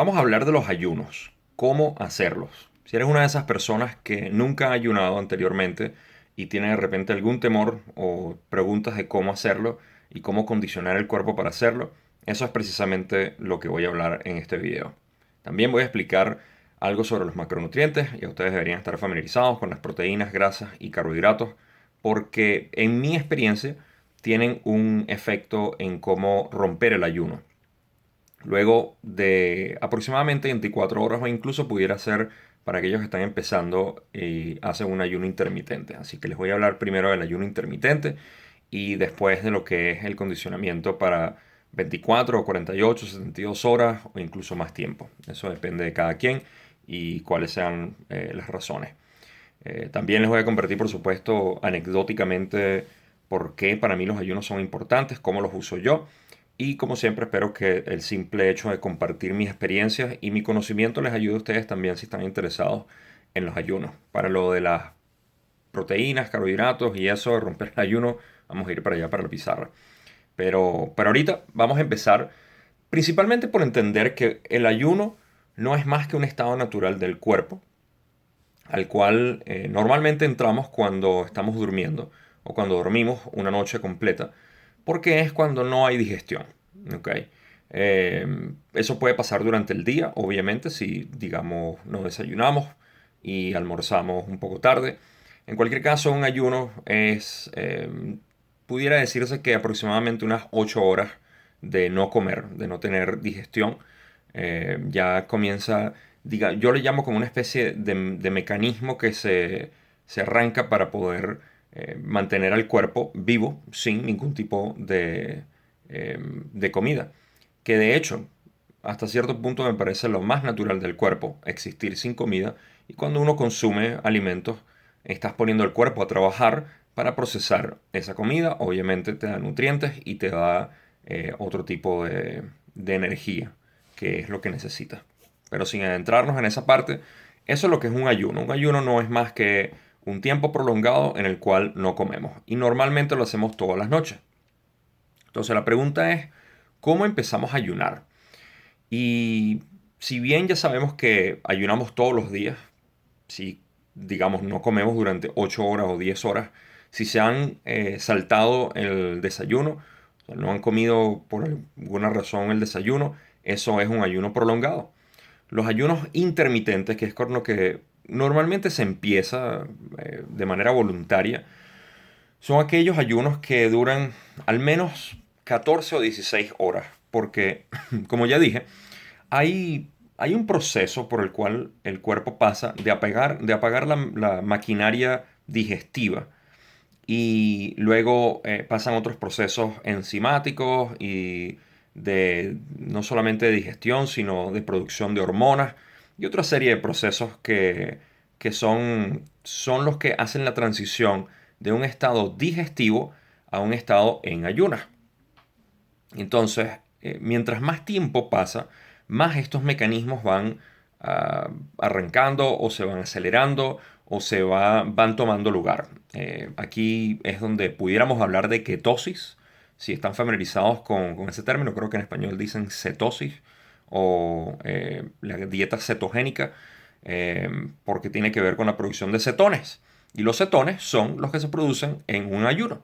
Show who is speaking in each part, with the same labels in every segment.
Speaker 1: Vamos a hablar de los ayunos, cómo hacerlos. Si eres una de esas personas que nunca ha ayunado anteriormente y tiene de repente algún temor o preguntas de cómo hacerlo y cómo condicionar el cuerpo para hacerlo, eso es precisamente lo que voy a hablar en este video. También voy a explicar algo sobre los macronutrientes y ustedes deberían estar familiarizados con las proteínas, grasas y carbohidratos porque en mi experiencia tienen un efecto en cómo romper el ayuno. Luego de aproximadamente 24 horas o incluso pudiera ser para aquellos que están empezando y hacen un ayuno intermitente. Así que les voy a hablar primero del ayuno intermitente y después de lo que es el condicionamiento para 24 o 48, 72 horas o incluso más tiempo. Eso depende de cada quien y cuáles sean las razones. También les voy a compartir, por supuesto, anecdóticamente por qué para mí los ayunos son importantes, cómo los uso yo. Y como siempre, espero que el simple hecho de compartir mis experiencias y mi conocimiento les ayude a ustedes también si están interesados en los ayunos. Para lo de las proteínas, carbohidratos y eso de romper el ayuno, vamos a ir para allá, para la pizarra. Pero ahorita vamos a empezar principalmente por entender que el ayuno no es más que un estado natural del cuerpo al cual normalmente entramos cuando estamos durmiendo o cuando dormimos una noche completa, porque es cuando no hay digestión. ¿Ok? Eso puede pasar durante el día, obviamente, si digamos no desayunamos y almorzamos un poco tarde. En cualquier caso, un ayuno es, pudiera decirse que aproximadamente unas 8 horas de no comer, de no tener digestión. Ya comienza, yo le llamo como una especie de mecanismo que se arranca para poder mantener al cuerpo vivo sin ningún tipo de comida. Que de hecho, hasta cierto punto me parece lo más natural del cuerpo, existir sin comida. Y cuando uno consume alimentos, estás poniendo el cuerpo a trabajar para procesar esa comida. Obviamente te da nutrientes y te da otro tipo de energía, que es lo que necesitas. Pero sin adentrarnos en esa parte, eso es lo que es un ayuno. Un ayuno no es más que un tiempo prolongado en el cual no comemos. Y normalmente lo hacemos todas las noches. Entonces la pregunta es, ¿cómo empezamos a ayunar? Y si bien ya sabemos que ayunamos todos los días, si digamos no comemos durante 8 horas o 10 horas, si se han saltado el desayuno, o sea, no han comido por alguna razón el desayuno, eso es un ayuno prolongado. Los ayunos intermitentes, que es con lo que normalmente se empieza de manera voluntaria, son aquellos ayunos que duran al menos 14 o 16 horas, porque, como ya dije, hay un proceso por el cual el cuerpo pasa de apagar la maquinaria digestiva y luego pasan otros procesos enzimáticos y de no solamente de digestión, sino de producción de hormonas y otra serie de procesos que son los que hacen la transición de un estado digestivo a un estado en ayunas. Entonces, mientras más tiempo pasa, más estos mecanismos van arrancando o se van acelerando o van tomando lugar. Aquí es donde pudiéramos hablar de ketosis. Si están familiarizados con ese término, creo que en español dicen cetosis o la dieta cetogénica, porque tiene que ver con la producción de cetones. Y los cetones son los que se producen en un ayuno.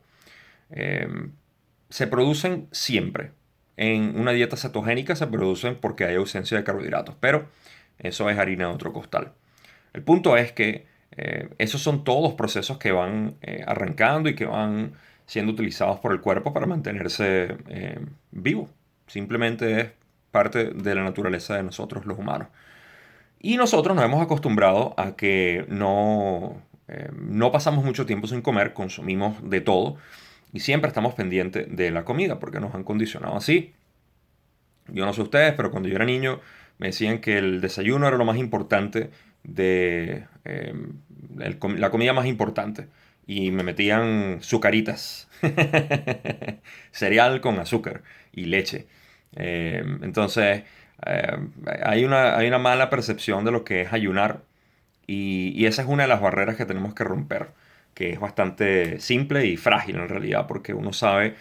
Speaker 1: Eh, Se producen siempre. En una dieta cetogénica se producen porque hay ausencia de carbohidratos, pero eso es harina de otro costal. El punto es que esos son todos procesos que van arrancando y que van siendo utilizados por el cuerpo para mantenerse vivo. Simplemente es parte de la naturaleza de nosotros los humanos. Y nosotros nos hemos acostumbrado a que no pasamos mucho tiempo sin comer, consumimos de todo y siempre estamos pendientes de la comida porque nos han condicionado así. Yo no sé ustedes, pero cuando yo era niño me decían que el desayuno era lo más importante la comida más importante y me metían sucaritas, cereal con azúcar y leche. Entonces, eh, hay una mala percepción de lo que es ayunar y esa es una de las barreras que tenemos que romper, que es bastante simple y frágil en realidad, porque uno sabe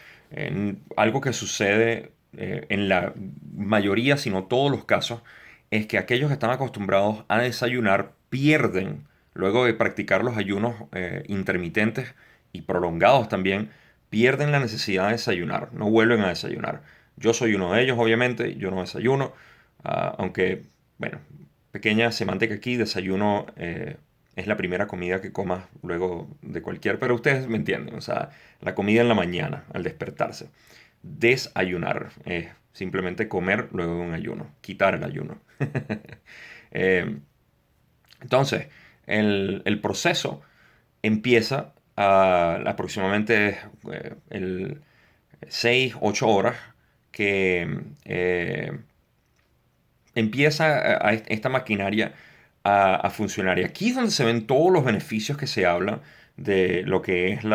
Speaker 1: algo que sucede en la mayoría, si no todos los casos, es que aquellos que están acostumbrados a desayunar pierden, luego de practicar los ayunos intermitentes y prolongados también, pierden la necesidad de desayunar, no vuelven a desayunar. Yo soy uno de ellos, obviamente, yo no desayuno, aunque, bueno, pequeña semántica aquí, desayuno es la primera comida que comas luego de cualquier, pero ustedes me entienden, o sea, la comida en la mañana, al despertarse. Desayunar es simplemente comer luego de un ayuno, quitar el ayuno. Eh, entonces, el proceso empieza a aproximadamente el 6 8 horas que empieza esta maquinaria a funcionar. Y aquí es donde se ven todos los beneficios que se hablan de lo que es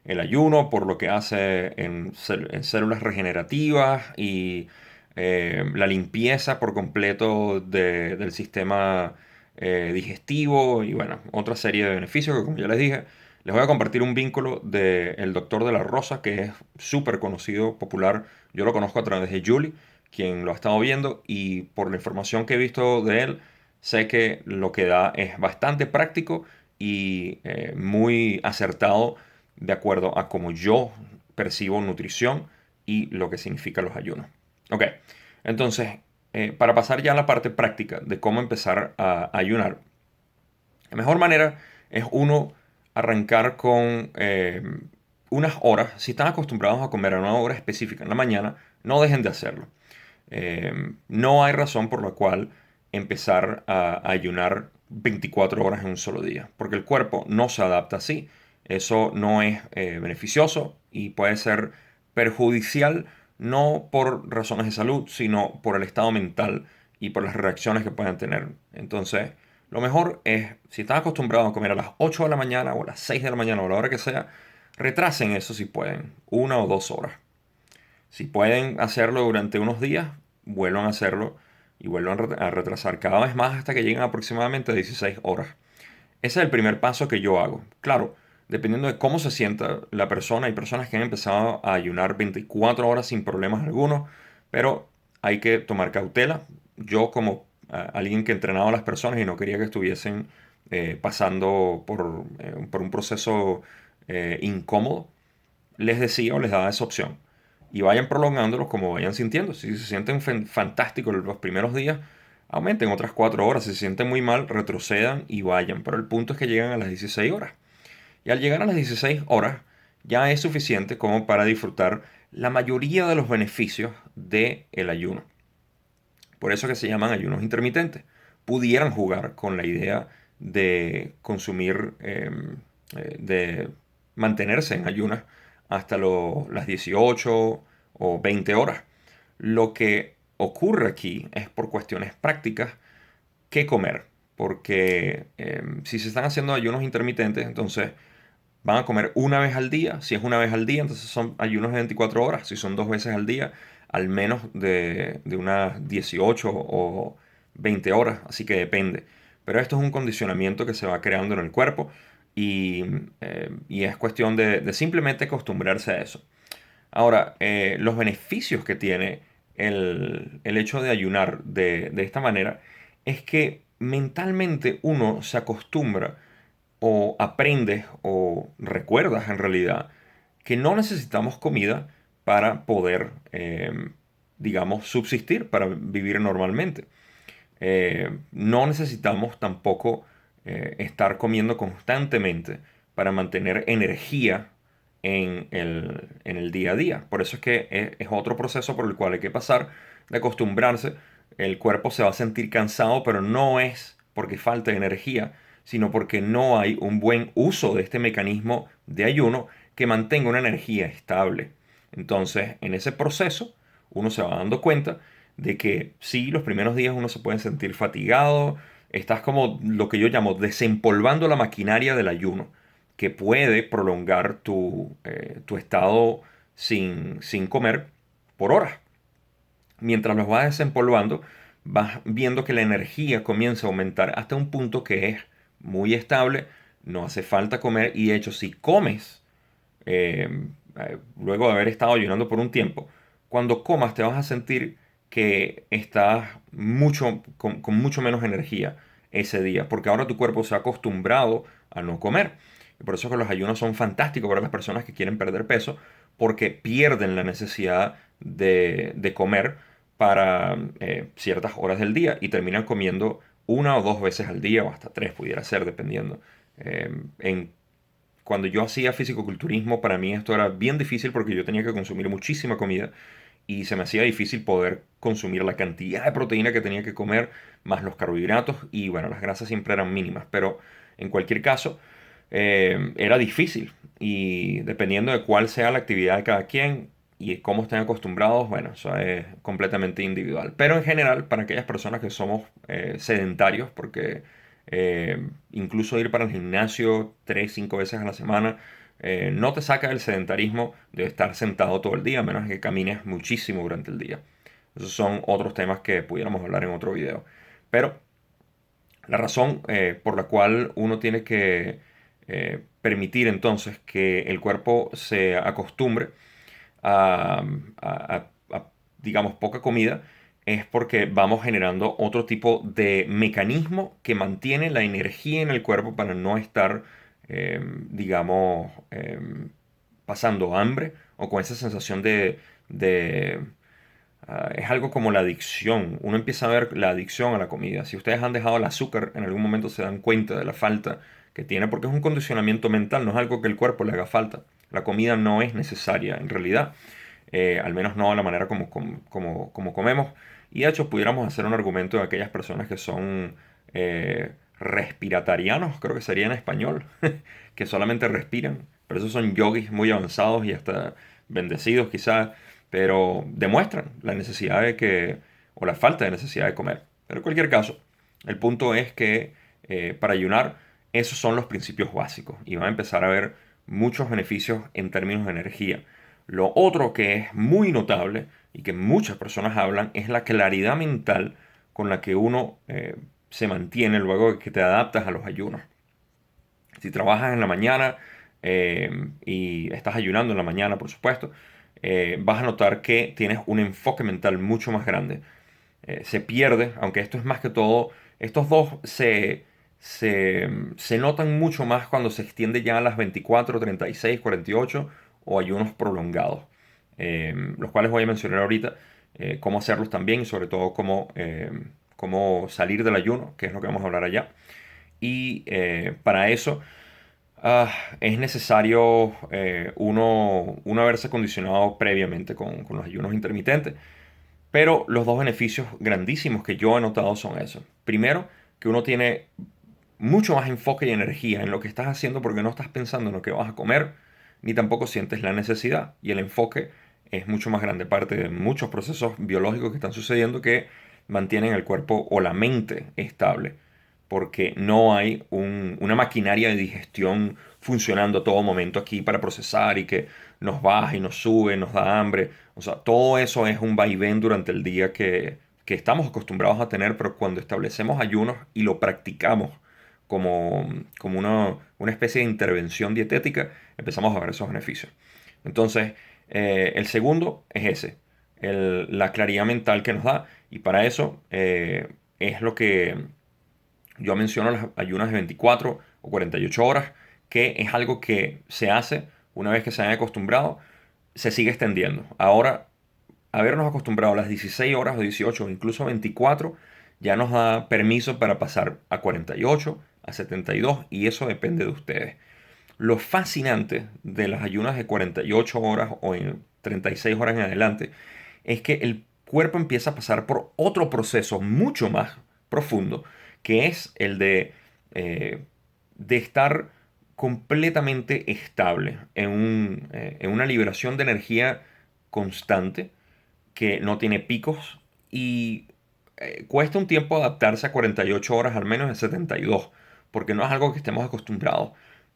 Speaker 1: el ayuno, por lo que hace en células regenerativas y la limpieza por completo del sistema digestivo y bueno, otra serie de beneficios que como ya les dije, les voy a compartir un vínculo del doctor de la Rosa que es súper conocido, popular. Yo lo conozco a través de Julie, quien lo ha estado viendo y por la información que he visto de él, sé que lo que da es bastante práctico y muy acertado de acuerdo a cómo yo percibo nutrición y lo que significan los ayunos. Ok, entonces, para pasar ya a la parte práctica de cómo empezar a ayunar, la mejor manera es uno arrancar con unas horas. Si están acostumbrados a comer a una hora específica en la mañana, no dejen de hacerlo. No hay razón por la cual empezar a ayunar 24 horas en un solo día, porque el cuerpo no se adapta así. Eso no es beneficioso y puede ser perjudicial no por razones de salud, sino por el estado mental y por las reacciones que puedan tener. Entonces, lo mejor es, si están acostumbrados a comer a las 8 de la mañana o a las 6 de la mañana o a la hora que sea, retrasen eso si pueden, 1 o 2 horas. Si pueden hacerlo durante unos días, vuelvan a hacerlo y vuelvan a retrasar cada vez más hasta que lleguen aproximadamente a 16 horas. Ese es el primer paso que yo hago. Claro, dependiendo de cómo se sienta la persona, hay personas que han empezado a ayunar 24 horas sin problemas algunos, pero hay que tomar cautela. Yo como alguien que entrenaba a las personas y no quería que estuviesen pasando por un proceso incómodo, les decía o les daba esa opción. Y vayan prolongándolos como vayan sintiendo. Si se sienten fantásticos los primeros días, aumenten otras 4 horas. Si se sienten muy mal, retrocedan y vayan. Pero el punto es que llegan a las 16 horas. Y al llegar a las 16 horas, ya es suficiente como para disfrutar la mayoría de los beneficios del ayuno. Por eso que se llaman ayunos intermitentes. Pudieran jugar con la idea de consumir, de mantenerse en ayunas hasta las 18 o 20 horas. Lo que ocurre aquí es por cuestiones prácticas qué comer. Porque si se están haciendo ayunos intermitentes, entonces van a comer una vez al día. Si es una vez al día, entonces son ayunos de 24 horas. Si son 2 veces al día, al menos de unas 18 o 20 horas. Así que depende. Pero esto es un condicionamiento que se va creando en el cuerpo y es cuestión de simplemente acostumbrarse a eso. Ahora, los beneficios que tiene el hecho de ayunar de esta manera es que mentalmente uno se acostumbra o aprendes o recuerdas en realidad que no necesitamos comida para poder, digamos, subsistir, para vivir normalmente. No necesitamos tampoco estar comiendo constantemente para mantener energía en el día a día. Por eso es que es otro proceso por el cual hay que pasar de acostumbrarse. El cuerpo se va a sentir cansado, pero no es porque falta energía, sino porque no hay un buen uso de este mecanismo de ayuno que mantenga una energía estable. Entonces, en ese proceso, uno se va dando cuenta de que sí, los primeros días uno se puede sentir fatigado, estás como lo que yo llamo desempolvando la maquinaria del ayuno, que puede prolongar tu estado sin comer por horas. Mientras los vas desempolvando, vas viendo que la energía comienza a aumentar hasta un punto que es muy estable, no hace falta comer y de hecho si comes, luego de haber estado ayunando por un tiempo, cuando comas te vas a sentir que estás con mucho menos energía ese día, porque ahora tu cuerpo se ha acostumbrado a no comer. Y por eso es que los ayunos son fantásticos para las personas que quieren perder peso, porque pierden la necesidad de comer para ciertas horas del día y terminan comiendo una o dos veces al día o hasta tres pudiera ser, dependiendo. En Cuando yo hacía fisicoculturismo, para mí esto era bien difícil porque yo tenía que consumir muchísima comida y se me hacía difícil poder consumir la cantidad de proteína que tenía que comer, más los carbohidratos y bueno, las grasas siempre eran mínimas, pero en cualquier caso era difícil y dependiendo de cuál sea la actividad de cada quien y cómo estén acostumbrados, bueno, eso es completamente individual. Pero en general, para aquellas personas que somos sedentarios, porque incluso ir para el gimnasio 3, 5 veces a la semana, no te saca del sedentarismo de estar sentado todo el día, a menos que camines muchísimo durante el día. Esos son otros temas que pudiéramos hablar en otro video. Pero la razón por la cual uno tiene que permitir entonces que el cuerpo se acostumbre a, digamos, poca comida, es porque vamos generando otro tipo de mecanismo que mantiene la energía en el cuerpo para no estar, digamos, pasando hambre o con esa sensación de es algo como la adicción. Uno empieza a ver la adicción a la comida. Si ustedes han dejado el azúcar, en algún momento se dan cuenta de la falta que tiene, porque es un condicionamiento mental, no es algo que el cuerpo le haga falta. La comida no es necesaria en realidad, al menos no de la manera como comemos. Y de hecho pudiéramos hacer un argumento de aquellas personas que son respiratarianos, creo que sería en español, que solamente respiran. Pero esos son yogis muy avanzados y hasta bendecidos quizás, pero demuestran la necesidad o la falta de necesidad de comer. Pero en cualquier caso, el punto es que para ayunar, esos son los principios básicos y van a empezar a ver muchos beneficios en términos de energía. Lo otro que es muy notable y que muchas personas hablan es la claridad mental con la que uno se mantiene luego de que te adaptas a los ayunos. Si trabajas en la mañana y estás ayunando en la mañana, por supuesto, vas a notar que tienes un enfoque mental mucho más grande. Se pierde, aunque esto es más que todo, estos dos se notan mucho más cuando se extiende ya a las 24, 36, 48 o ayunos prolongados, los cuales voy a mencionar ahorita, cómo hacerlos también y sobre todo cómo salir del ayuno, que es lo que vamos a hablar allá. Y para eso ah, es necesario uno haberse acondicionado previamente con los ayunos intermitentes. Pero los dos beneficios grandísimos que yo he notado son esos. Primero, que uno tiene mucho más enfoque y energía en lo que estás haciendo porque no estás pensando en lo que vas a comer, ni tampoco sientes la necesidad. Y el enfoque es mucho más grande, parte de muchos procesos biológicos que están sucediendo que mantienen el cuerpo o la mente estable, porque no hay una maquinaria de digestión funcionando a todo momento aquí para procesar y que nos baja y nos sube, nos da hambre. O sea, todo eso es un vaivén durante el día que estamos acostumbrados a tener, pero cuando establecemos ayunos y lo practicamos como una especie de intervención dietética, empezamos a ver esos beneficios. Entonces, el segundo es ese, la claridad mental que nos da, y para eso es lo que yo menciono las ayunas de 24 o 48 horas, que es algo que se hace una vez que se han acostumbrado, se sigue extendiendo. Ahora, habernos acostumbrado a las 16 horas o 18 o incluso 24 ya nos da permiso para pasar a 48, a 72 y eso depende de ustedes. Lo fascinante de las ayunas de 48 horas o en 36 horas en adelante es que el cuerpo empieza a pasar por otro proceso mucho más profundo, que es el eh, de estar completamente estable en una liberación de energía constante que no tiene picos y cuesta un tiempo adaptarse a 48 horas, al menos en 72 porque no es algo que estemos acostumbrados.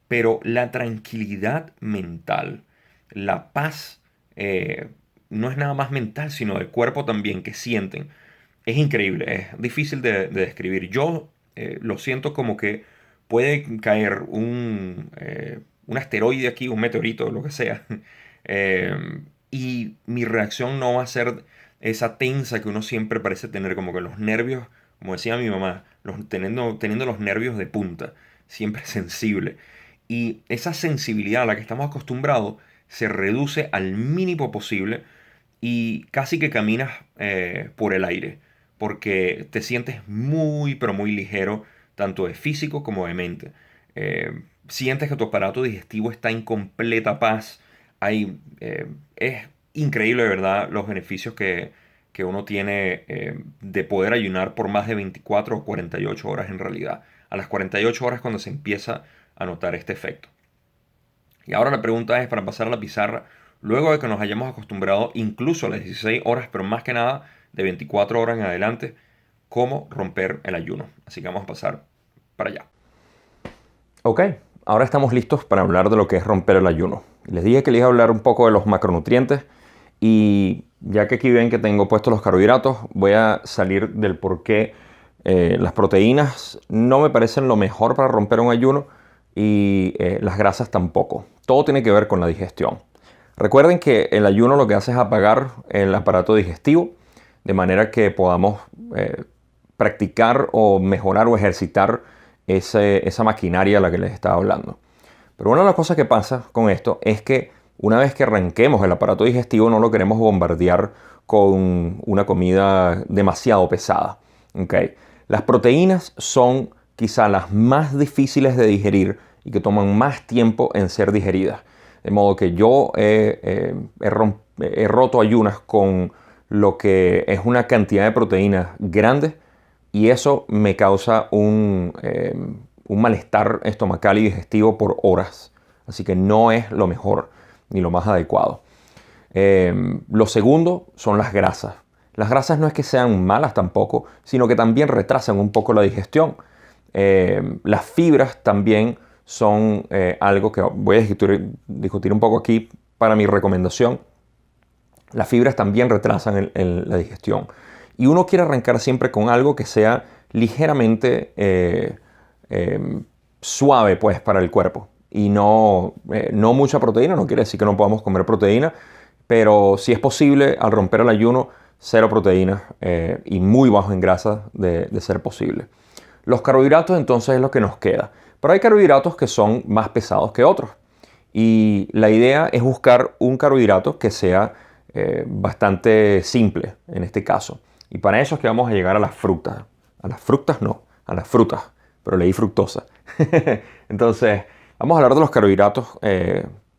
Speaker 1: Pero la tranquilidad mental, la paz, no es nada más mental, sino del cuerpo también, que sienten. Es increíble, es difícil de describir. Yo lo siento como que puede caer un asteroide aquí, un meteorito, lo que sea. Y mi reacción no va a ser esa tensa que uno siempre parece tener, como que los nervios, como decía mi mamá, teniendo los nervios de punta, siempre sensible. Y esa sensibilidad a la que estamos acostumbrados se reduce al mínimo posible y casi que caminas por el aire, porque te sientes muy, pero muy ligero, tanto de físico como de mente. Sientes que tu aparato digestivo está en completa paz. Es increíble, de verdad, los beneficios que uno tiene de poder ayunar por más de 24 o 48 horas en realidad. A las 48 horas cuando se empieza a notar este efecto. Y ahora la pregunta es, para pasar a la pizarra, luego de que nos hayamos acostumbrado incluso a las 16 horas, pero más que nada de 24 horas en adelante, ¿cómo romper el ayuno? Así que vamos a pasar para allá. Ok, ahora estamos listos para hablar de lo que es romper el ayuno. Les dije que les iba a hablar un poco de los macronutrientes y ya que aquí ven que tengo puestos los carbohidratos, voy a salir del por qué las proteínas no me parecen lo mejor para romper un ayuno y las grasas tampoco. Todo tiene que ver con la digestión. Recuerden que el ayuno lo que hace es apagar el aparato digestivo de manera que podamos practicar o mejorar o ejercitar esa maquinaria a la que les estaba hablando. Pero una de las cosas que pasa con esto es que una vez que arranquemos el aparato digestivo no lo queremos bombardear con una comida demasiado pesada. ¿Okay? Las proteínas son quizá las más difíciles de digerir y que toman más tiempo en ser digeridas. De modo que yo he roto ayunas con lo que es una cantidad de proteínas grande y eso me causa un malestar estomacal y digestivo por horas. Así que no es lo mejor ni lo más adecuado. Lo segundo son las grasas. Las grasas no es que sean malas tampoco, sino que también retrasan un poco la digestión. Las fibras también son algo que voy a discutir un poco aquí para mi recomendación. Las fibras también retrasan la digestión. Y uno quiere arrancar siempre con algo que sea ligeramente suave pues, para el cuerpo. Y no mucha proteína, no quiere decir que no podamos comer proteína, pero si es posible, al romper el ayuno, cero proteínas y muy bajo en grasa de ser posible. Los carbohidratos entonces es lo que nos queda. Pero hay carbohidratos que son más pesados que otros. Y la idea es buscar un carbohidrato que sea bastante simple en este caso. Y para eso es que vamos a llegar a las frutas. A las frutas no, a las frutas. Pero leí fructosa. Entonces, vamos a hablar de los carbohidratos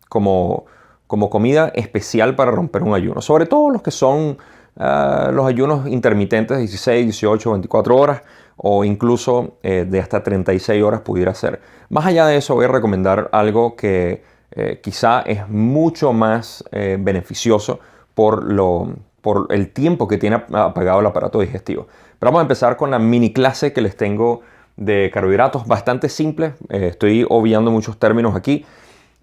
Speaker 1: como comida especial para romper un ayuno. Sobre todo los que son los ayunos intermitentes, 16, 18, 24 horas o incluso de hasta 36 horas pudiera ser. Más allá de eso voy a recomendar algo que quizá es mucho más beneficioso por el tiempo que tiene apagado el aparato digestivo. Pero vamos a empezar con la mini clase que les tengo de carbohidratos bastante simples. Estoy obviando muchos términos aquí.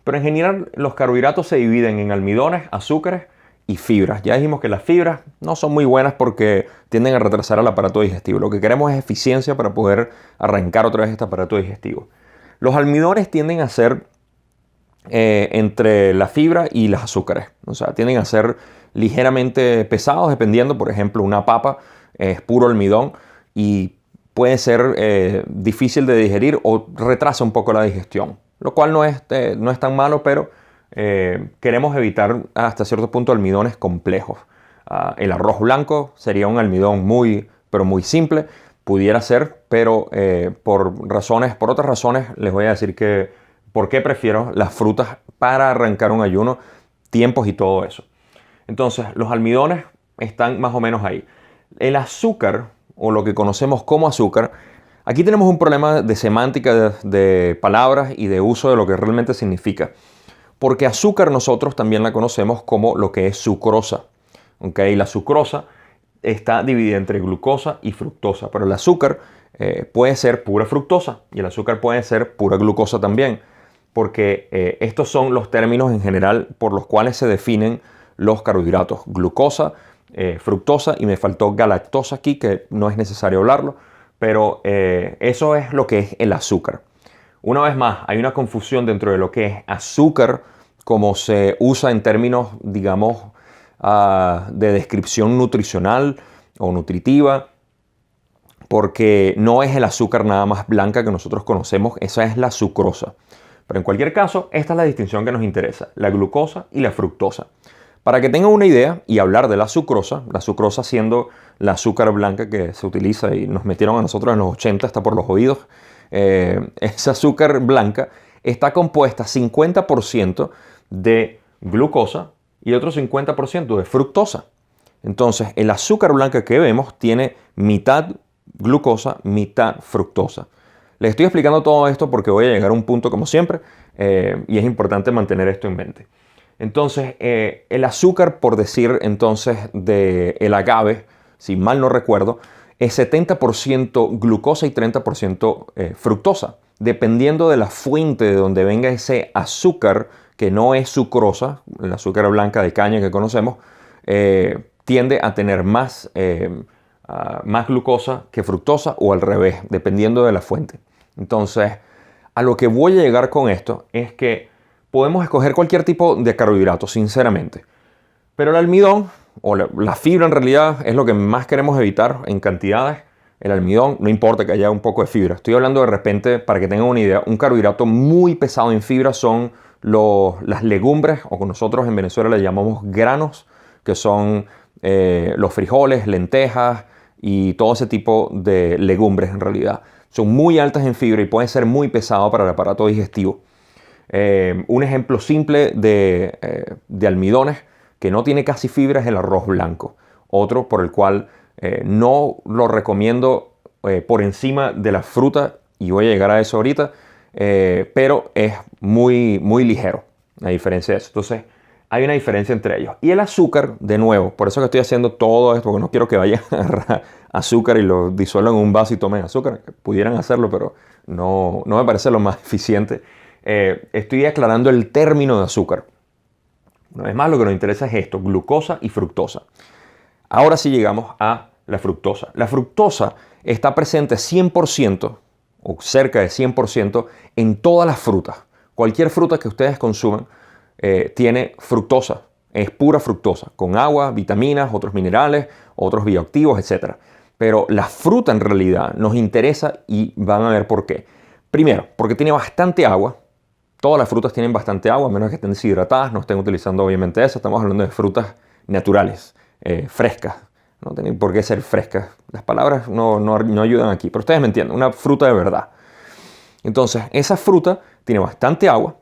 Speaker 1: Pero en general los carbohidratos se dividen en almidones, azúcares y fibras. Ya dijimos que las fibras no son muy buenas porque tienden a retrasar el aparato digestivo. Lo que queremos es eficiencia para poder arrancar otra vez este aparato digestivo. Los almidones tienden a ser entre la fibra y los azúcares. O sea, tienden a ser ligeramente pesados dependiendo. Por ejemplo, una papa es puro almidón y puede ser difícil de digerir o retrasa un poco la digestión. Lo cual no es tan malo, pero queremos evitar hasta cierto punto almidones complejos. El arroz blanco sería un almidón pero muy simple. Pudiera ser, pero por otras razones, les voy a decir por qué prefiero las frutas para arrancar un ayuno, tiempos y todo eso. Entonces, los almidones están más o menos ahí. El azúcar, o lo que conocemos como azúcar, aquí tenemos un problema de semántica de palabras y de uso de lo que realmente significa. Porque azúcar nosotros también la conocemos como lo que es sucrosa. ¿Okay? La sucrosa está dividida entre glucosa y fructosa. Pero el azúcar puede ser pura fructosa y el azúcar puede ser pura glucosa también. Porque estos son los términos en general por los cuales se definen los carbohidratos. Glucosa, fructosa y me faltó galactosa aquí, que no es necesario hablarlo. Pero eso es lo que es el azúcar. Una vez más, hay una confusión dentro de lo que es azúcar, como se usa en términos, digamos, de descripción nutricional o nutritiva, porque no es el azúcar nada más blanca que nosotros conocemos, esa es la sucrosa. Pero en cualquier caso, esta es la distinción que nos interesa, la glucosa y la fructosa. Para que tengan una idea y hablar de la sucrosa siendo la azúcar blanca que se utiliza y nos metieron a nosotros en los 80 hasta por los oídos, esa azúcar blanca está compuesta 50% de glucosa y otro 50% de fructosa. Entonces, el azúcar blanca que vemos tiene mitad glucosa, mitad fructosa. Les estoy explicando todo esto porque voy a llegar a un punto como siempre y es importante mantener esto en mente. Entonces, el azúcar, por decir entonces del agave, si mal no recuerdo, es 70% glucosa y 30% fructosa. Dependiendo de la fuente de donde venga ese azúcar, que no es sucrosa, el azúcar blanca de caña que conocemos, tiende a tener más glucosa que fructosa o al revés, dependiendo de la fuente. Entonces, a lo que voy a llegar con esto es que podemos escoger cualquier tipo de carbohidrato, sinceramente. Pero el almidón, o la fibra en realidad, es lo que más queremos evitar en cantidades. El almidón, no importa que haya un poco de fibra. Estoy hablando de repente, para que tengan una idea, un carbohidrato muy pesado en fibra son las legumbres, o que nosotros en Venezuela le llamamos granos, que son los frijoles, lentejas y todo ese tipo de legumbres en realidad. Son muy altas en fibra y pueden ser muy pesados para el aparato digestivo. Un ejemplo simple de almidones que no tiene casi fibra es el arroz blanco. Otro por el cual no lo recomiendo por encima de la fruta, y voy a llegar a eso ahorita, pero es muy, muy ligero a diferencia de eso. Entonces, hay una diferencia entre ellos. Y el azúcar, de nuevo, por eso que estoy haciendo todo esto, porque no quiero que vayan a agarrar azúcar y lo disuelvan en un vaso y tomen azúcar. Pudieran hacerlo, pero no me parece lo más eficiente. Estoy aclarando el término de azúcar. Una vez más, lo que nos interesa es esto, glucosa y fructosa. Ahora sí llegamos a la fructosa. La fructosa está presente 100% o cerca de 100% en todas las frutas. Cualquier fruta que ustedes consuman tiene fructosa, es pura fructosa, con agua, vitaminas, otros minerales, otros bioactivos, etc. Pero la fruta en realidad nos interesa y van a ver por qué. Primero, porque tiene bastante agua. Todas las frutas tienen bastante agua, a menos que estén deshidratadas, no estén utilizando obviamente eso. Estamos hablando de frutas naturales, frescas. No tienen por qué ser frescas. Las palabras no ayudan aquí, pero ustedes me entienden, una fruta de verdad. Entonces, esa fruta tiene bastante agua,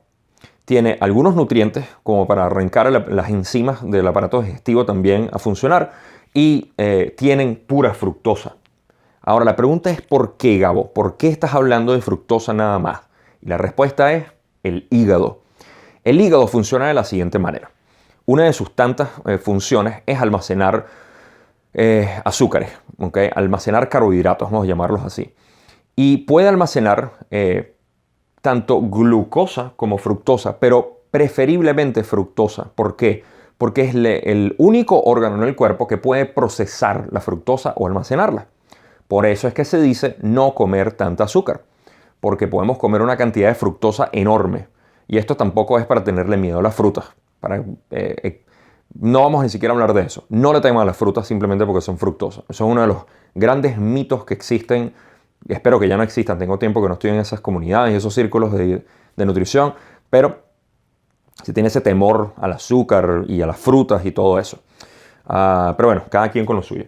Speaker 1: tiene algunos nutrientes como para arrancar las enzimas del aparato digestivo también a funcionar y tienen pura fructosa. Ahora, la pregunta es ¿por qué, Gabo? ¿Por qué estás hablando de fructosa nada más? Y la respuesta es el hígado. El hígado funciona de la siguiente manera. Una de sus tantas funciones es almacenar azúcares, ¿okay? Almacenar carbohidratos, vamos a llamarlos así. Y puede almacenar tanto glucosa como fructosa, pero preferiblemente fructosa. ¿Por qué? Porque es el único órgano en el cuerpo que puede procesar la fructosa o almacenarla. Por eso es que se dice no comer tanta azúcar, porque podemos comer una cantidad de fructosa enorme. Y esto tampoco es para tenerle miedo a las frutas. No vamos ni siquiera a hablar de eso. No le teman a las frutas simplemente porque son fructosas. Eso es uno de los grandes mitos que existen. Espero que ya no existan. Tengo tiempo que no estoy en esas comunidades y esos círculos de nutrición. Pero se tiene ese temor al azúcar y a las frutas y todo eso. Pero bueno, cada quien con lo suyo.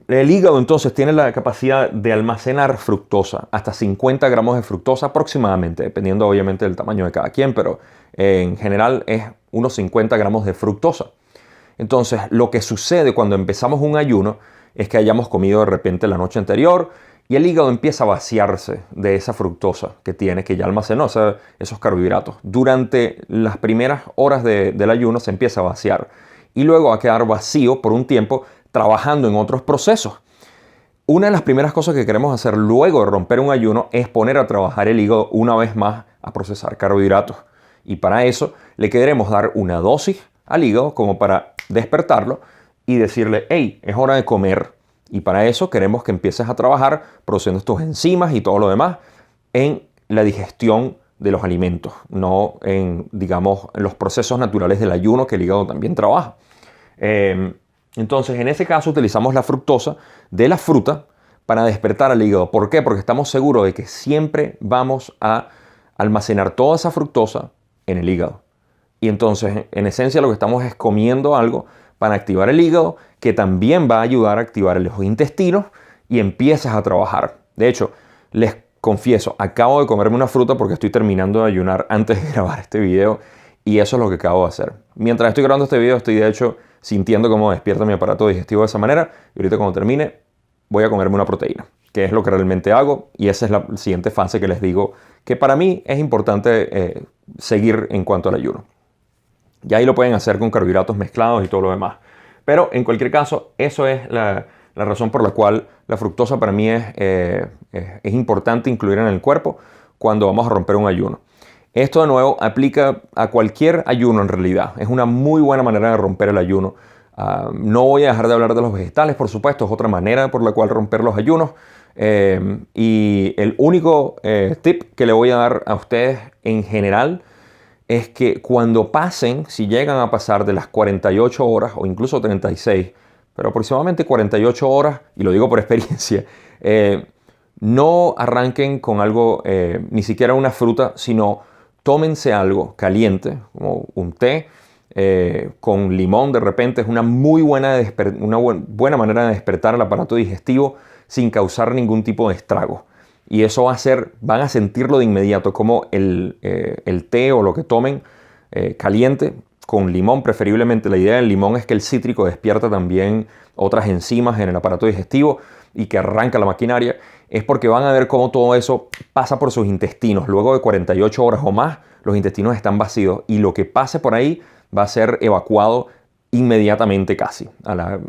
Speaker 1: El hígado entonces tiene la capacidad de almacenar fructosa, hasta 50 gramos de fructosa aproximadamente, dependiendo obviamente del tamaño de cada quien, pero en general es unos 50 gramos de fructosa. Entonces, lo que sucede cuando empezamos un ayuno es que hayamos comido de repente la noche anterior y el hígado empieza a vaciarse de esa fructosa que tiene, que ya almacenó, o sea, esos carbohidratos. Durante las primeras horas del ayuno se empieza a vaciar y luego va a quedar vacío por un tiempo trabajando en otros procesos. Una de las primeras cosas que queremos hacer luego de romper un ayuno es poner a trabajar el hígado una vez más a procesar carbohidratos. Y para eso le queremos dar una dosis al hígado como para despertarlo y decirle, hey, es hora de comer. Y para eso queremos que empieces a trabajar produciendo tus enzimas y todo lo demás en la digestión de los alimentos, no en, digamos, en los procesos naturales del ayuno que el hígado también trabaja. Entonces, en ese caso utilizamos la fructosa de la fruta para despertar al hígado. ¿Por qué? Porque estamos seguros de que siempre vamos a almacenar toda esa fructosa en el hígado. Y entonces, en esencia, lo que estamos es comiendo algo para activar el hígado, que también va a ayudar a activar los intestinos y empiezas a trabajar. De hecho, les confieso, acabo de comerme una fruta porque estoy terminando de ayunar antes de grabar este video y eso es lo que acabo de hacer. Mientras estoy grabando este video, estoy de hecho sintiendo cómo despierta mi aparato digestivo de esa manera y ahorita cuando termine voy a comerme una proteína, que es lo que realmente hago y esa es la siguiente fase que les digo que para mí es importante seguir en cuanto al ayuno. Y ahí lo pueden hacer con carbohidratos mezclados y todo lo demás. Pero en cualquier caso, eso es la razón por la cual la fructosa para mí es importante incluir en el cuerpo cuando vamos a romper un ayuno. Esto de nuevo aplica a cualquier ayuno en realidad. Es una muy buena manera de romper el ayuno. No voy a dejar de hablar de los vegetales, por supuesto, es otra manera por la cual romper los ayunos. Y el único tip que le voy a dar a ustedes en general es que cuando pasen, si llegan a pasar de las 48 horas o incluso 36, pero aproximadamente 48 horas, y lo digo por experiencia, no arranquen con algo, ni siquiera una fruta, sino tómense algo caliente, como un té, con limón de repente. Es una muy buena, buena manera de despertar el aparato digestivo sin causar ningún tipo de estrago. Y eso van a sentirlo de inmediato, como el té o lo que tomen caliente, con limón preferiblemente. La idea del limón es que el cítrico despierta también otras enzimas en el aparato digestivo y que arranca la maquinaria. Es porque van a ver cómo todo eso pasa por sus intestinos. Luego de 48 horas o más, los intestinos están vacíos y lo que pase por ahí va a ser evacuado inmediatamente casi,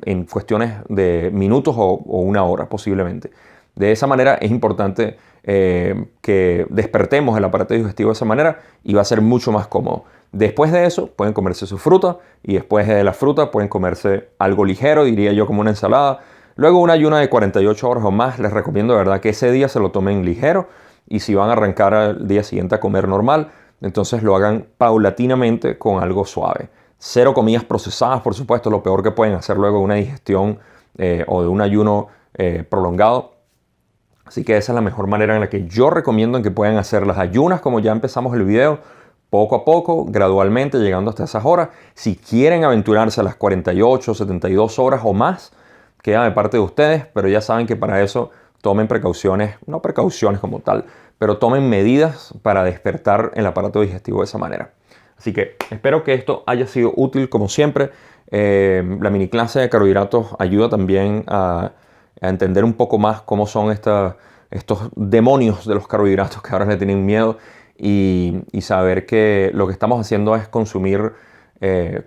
Speaker 1: en cuestiones de minutos o una hora posiblemente. De esa manera es importante que despertemos el aparato digestivo de esa manera y va a ser mucho más cómodo. Después de eso pueden comerse su fruta y después de la fruta pueden comerse algo ligero, diría yo como una ensalada. Luego una ayuna de 48 horas o más, les recomiendo de verdad que ese día se lo tomen ligero y si van a arrancar al día siguiente a comer normal, entonces lo hagan paulatinamente con algo suave. Cero comidas procesadas, por supuesto, lo peor que pueden hacer luego de una digestión o de un ayuno prolongado. Así que esa es la mejor manera en la que yo recomiendo en que puedan hacer las ayunas, como ya empezamos el video, poco a poco, gradualmente, llegando hasta esas horas. Si quieren aventurarse a las 48, 72 horas o más, queda de parte de ustedes, pero ya saben que para eso tomen precauciones, no precauciones como tal, pero tomen medidas para despertar el aparato digestivo de esa manera. Así que espero que esto haya sido útil como siempre. La mini clase de carbohidratos ayuda también a entender un poco más cómo son estos demonios de los carbohidratos que ahora le tienen miedo y saber que lo que estamos haciendo es consumir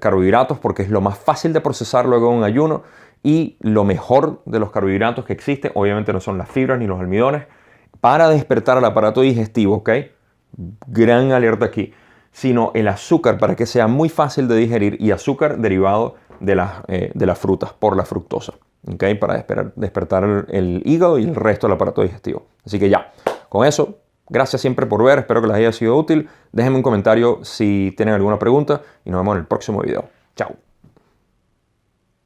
Speaker 1: carbohidratos porque es lo más fácil de procesar luego de un ayuno y lo mejor de los carbohidratos que existe, obviamente no son las fibras ni los almidones, para despertar al aparato digestivo, ¿ok? Gran alerta aquí, sino el azúcar para que sea muy fácil de digerir y azúcar derivado de las frutas por la fructosa. ¿Okay? Para despertar el hígado y el resto del aparato digestivo. Así que ya, con eso, gracias siempre por ver, espero que les haya sido útil. Déjenme un comentario si tienen alguna pregunta y nos vemos en el próximo video. Chao.